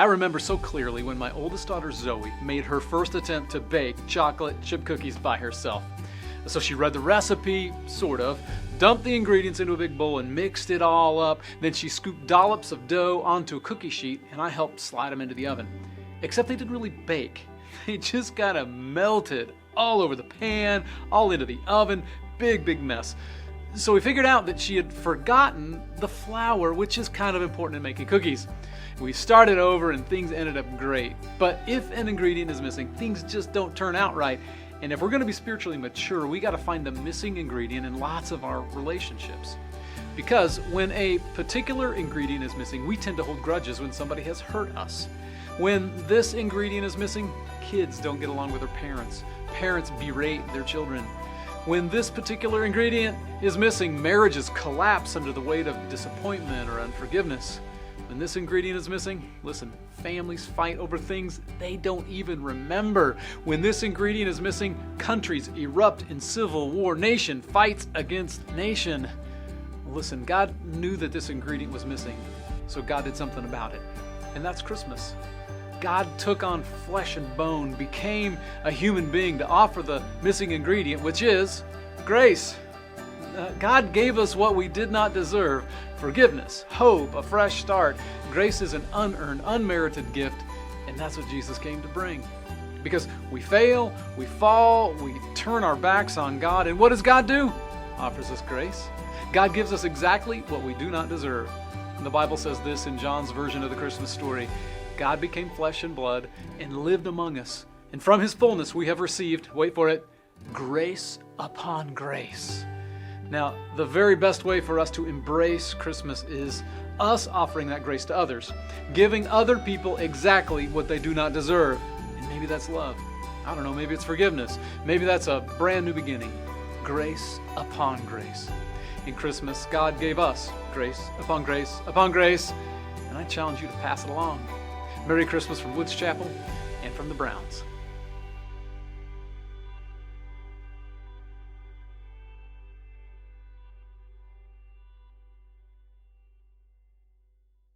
I remember so clearly when my oldest daughter Zoe made her first attempt to bake chocolate chip cookies by herself. So she read the recipe, sort of, dumped the ingredients into a big bowl and mixed it all up. Then she scooped dollops of dough onto a cookie sheet and I helped slide them into the oven. Except they didn't really bake. They just kind of melted all over the pan, all into the oven. Big mess. So we figured out that she had forgotten the flour, which is kind of important in making cookies. We started over and things ended up great. But if an ingredient is missing, things just don't turn out right. And if we're going to be spiritually mature, we got to find the missing ingredient in lots of our relationships. Because when a particular ingredient is missing, we tend to hold grudges when somebody has hurt us. When this ingredient is missing, kids don't get along with their parents. Parents berate their children. When this particular ingredient is missing, marriages collapse under the weight of disappointment or unforgiveness. When this ingredient is missing, listen, families fight over things they don't even remember. When this ingredient is missing, countries erupt in civil war. Nation fights against nation. Listen, God knew that this ingredient was missing, so God did something about it. And that's Christmas. God took on flesh and bone, became a human being to offer the missing ingredient, which is grace. God gave us what we did not deserve: forgiveness, hope, a fresh start. Grace is an unearned, unmerited gift, and that's what Jesus came to bring. Because we fail, we fall, we turn our backs on God, and what does God do? Offers us grace. God gives us exactly what we do not deserve. And the Bible says this in John's version of the Christmas story: God became flesh and blood and lived among us. And from his fullness we have received, wait for it, grace upon grace. Now, the very best way for us to embrace Christmas is us offering that grace to others, giving other people exactly what they do not deserve. And maybe that's love. I don't know, maybe it's forgiveness. Maybe that's a brand new beginning. Grace upon grace. In Christmas, God gave us grace upon grace upon grace, and I challenge you to pass it along. Merry Christmas from Woods Chapel and from the Browns.